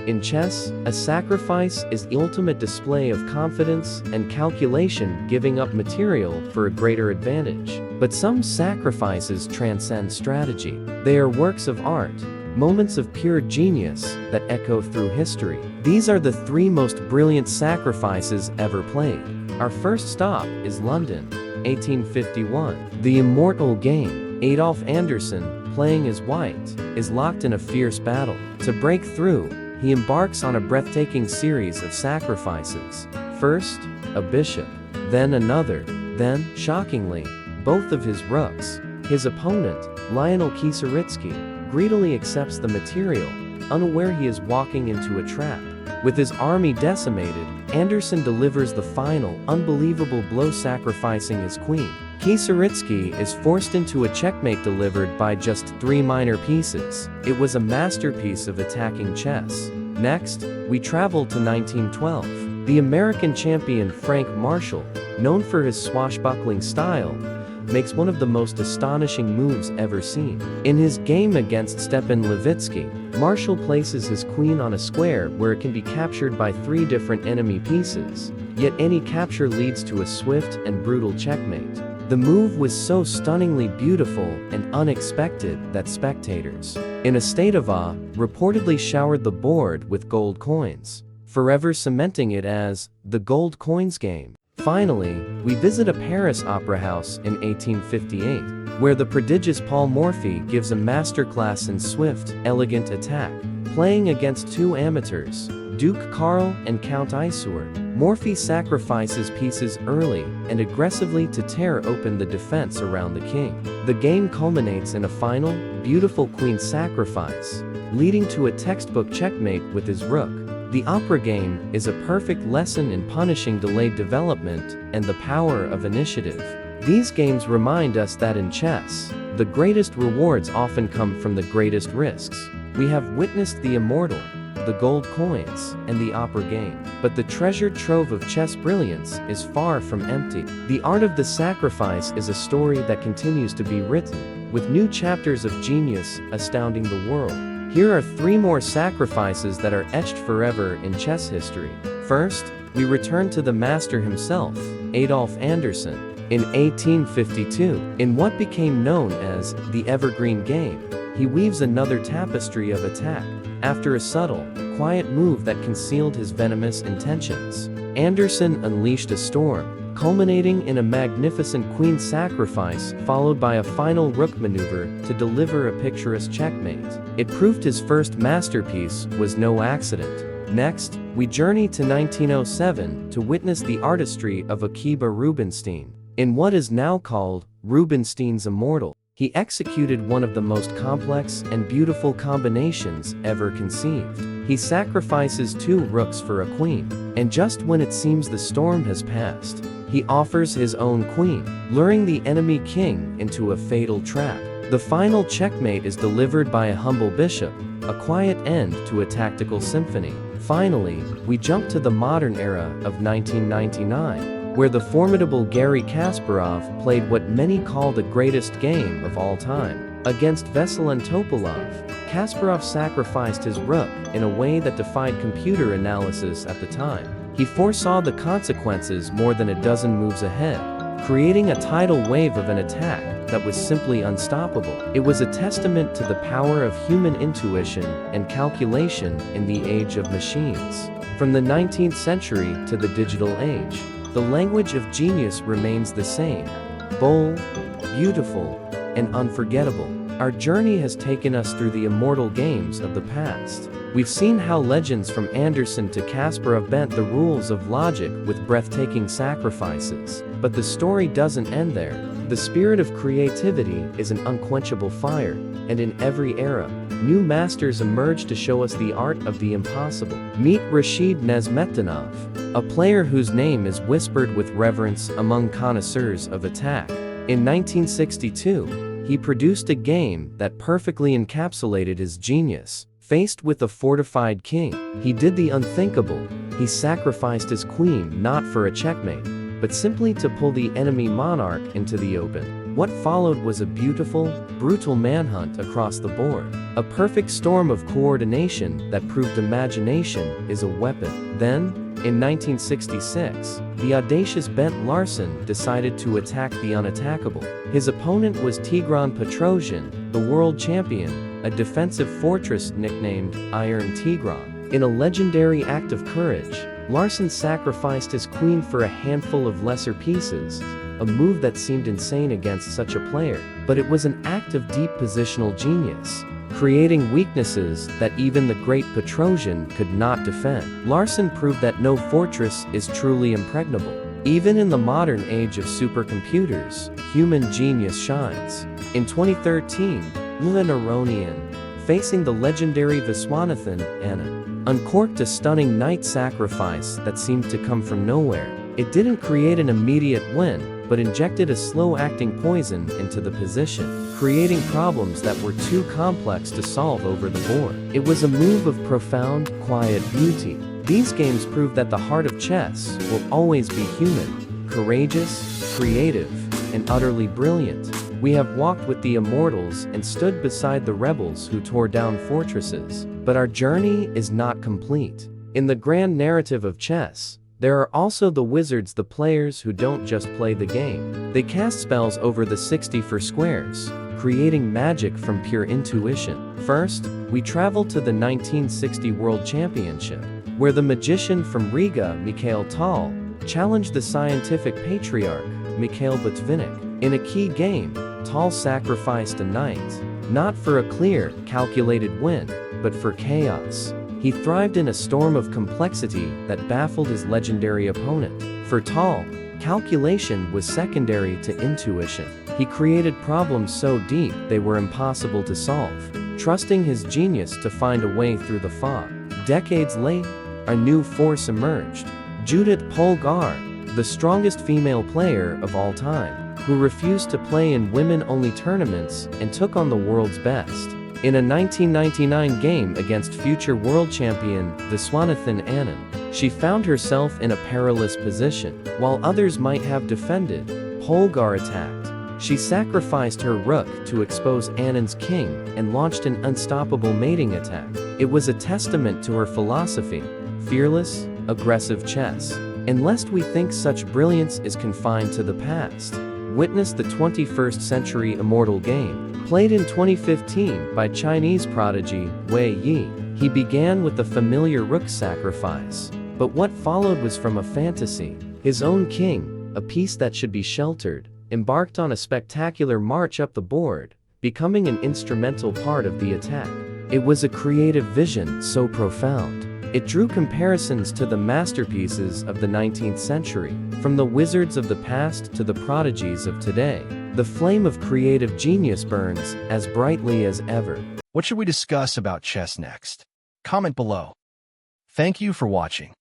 In chess, a sacrifice is the ultimate display of confidence and calculation, giving up material for a greater advantage. But some sacrifices transcend strategy. They are works of art, moments of pure genius that echo through history. These are the 3 most brilliant sacrifices ever played. Our first stop is London, 1851. The immortal game. Adolf Anderssen, playing as white, is locked in a fierce battle. To break through, he embarks on a breathtaking series of sacrifices. First, a bishop, then another, then, shockingly, both of his rooks. His opponent, Lionel Kieseritzky, greedily accepts the material, unaware he is walking into a trap. With his army decimated, Anderssen delivers the final, unbelievable blow, sacrificing his queen. Kieseritzky is forced into a checkmate delivered by just 3 minor pieces. It was a masterpiece of attacking chess. Next, we travel to 1912. The American champion Frank Marshall, known for his swashbuckling style, makes one of the most astonishing moves ever seen. In his game against Stepan Levitsky, Marshall places his queen on a square where it can be captured by 3 different enemy pieces, yet any capture leads to a swift and brutal checkmate. The move was so stunningly beautiful and unexpected that spectators, in a state of awe, reportedly showered the board with gold coins, forever cementing it as the gold coins game. Finally, we visit a Paris opera house in 1858, where the prodigious Paul Morphy gives a masterclass in swift, elegant attack. Playing against 2 amateurs, Duke Karl and Count Isur, Morphy sacrifices pieces early and aggressively to tear open the defense around the king. The game culminates in a final, beautiful queen sacrifice, leading to a textbook checkmate with his rook. The opera game is a perfect lesson in punishing delayed development and the power of initiative. These games remind us that in chess, the greatest rewards often come from the greatest risks. We have witnessed the immortal, the gold coins, and the opera game. But the treasure trove of chess brilliance is far from empty. The art of the sacrifice is a story that continues to be written, with new chapters of genius astounding the world. Here are 3 more sacrifices that are etched forever in chess history. First, we return to the master himself, Adolf Anderssen. In 1852, in what became known as the Evergreen Game, he weaves another tapestry of attack. After a subtle, quiet move that concealed his venomous intentions, Anderssen unleashed a storm, culminating in a magnificent queen sacrifice followed by a final rook maneuver to deliver a picturesque checkmate. It proved his first masterpiece was no accident. Next, we journey to 1907 to witness the artistry of Akiba Rubinstein. In what is now called Rubinstein's Immortal, he executed one of the most complex and beautiful combinations ever conceived. He sacrifices 2 rooks for a queen, and just when it seems the storm has passed, he offers his own queen, luring the enemy king into a fatal trap. The final checkmate is delivered by a humble bishop, a quiet end to a tactical symphony. Finally, we jump to the modern era of 1999. Where the formidable Garry Kasparov played what many call the greatest game of all time. Against Veselin Topalov, Kasparov sacrificed his rook in a way that defied computer analysis at the time. He foresaw the consequences more than a dozen moves ahead, creating a tidal wave of an attack that was simply unstoppable. It was a testament to the power of human intuition and calculation in the age of machines. From the 19th century to the digital age, the language of genius remains the same: bold, beautiful, and unforgettable. Our journey has taken us through the immortal games of the past. We've seen how legends from Anderssen to Kasparov bent the rules of logic with breathtaking sacrifices. But the story doesn't end there. The spirit of creativity is an unquenchable fire, and in every era, new masters emerge to show us the art of the impossible. Meet Rashid Nesmetdinov, a player whose name is whispered with reverence among connoisseurs of attack. In 1962, he produced a game that perfectly encapsulated his genius. Faced with a fortified king, he did the unthinkable. He sacrificed his queen not for a checkmate, but simply to pull the enemy monarch into the open. What followed was a beautiful, brutal manhunt across the board. A perfect storm of coordination that proved imagination is a weapon. Then, in 1966, the audacious Bent Larsen decided to attack the unattackable. His opponent was Tigran Petrosian, the world champion, a defensive fortress nicknamed Iron Tigran. In a legendary act of courage, Larsen sacrificed his queen for a handful of lesser pieces, a move that seemed insane against such a player. But it was an act of deep positional genius, creating weaknesses that even the great Petrosian could not defend. Larsen proved that no fortress is truly impregnable. Even in the modern age of supercomputers, human genius shines. In 2013, Ulan Aronian, facing the legendary Viswanathan Anand, uncorked a stunning knight sacrifice that seemed to come from nowhere. It didn't create an immediate win, but injected a slow-acting poison into the position, creating problems that were too complex to solve over the board. It was a move of profound, quiet beauty. These games prove that the heart of chess will always be human, courageous, creative, and utterly brilliant. We have walked with the immortals and stood beside the rebels who tore down fortresses. But our journey is not complete. In the grand narrative of chess, there are also the wizards, the players who don't just play the game. They cast spells over the 64 squares, creating magic from pure intuition. First, we travel to the 1960 World Championship, where the magician from Riga, Mikhail Tal, challenged the scientific patriarch, Mikhail Botvinnik. In a key game, Tal sacrificed a knight, not for a clear, calculated win, but for chaos. He thrived in a storm of complexity that baffled his legendary opponent. For Tal, calculation was secondary to intuition. He created problems so deep they were impossible to solve, trusting his genius to find a way through the fog. Decades later, a new force emerged. Judith Polgar, the strongest female player of all time, who refused to play in women-only tournaments and took on the world's best. In a 1999 game against future world champion Viswanathan Anand, she found herself in a perilous position. While others might have defended, Polgar attacked. She sacrificed her rook to expose Anand's king and launched an unstoppable mating attack. It was a testament to her philosophy: fearless, aggressive chess. And lest we think such brilliance is confined to the past, witness the 21st century immortal game. Played in 2015 by Chinese prodigy Wei Yi, he began with the familiar rook sacrifice. But what followed was from a fantasy. His own king, a piece that should be sheltered, embarked on a spectacular march up the board, becoming an instrumental part of the attack. It was a creative vision so profound. It drew comparisons to the masterpieces of the 19th century. From the wizards of the past to the prodigies of today, the flame of creative genius burns as brightly as ever. What should we discuss about chess next? Comment below. Thank you for watching.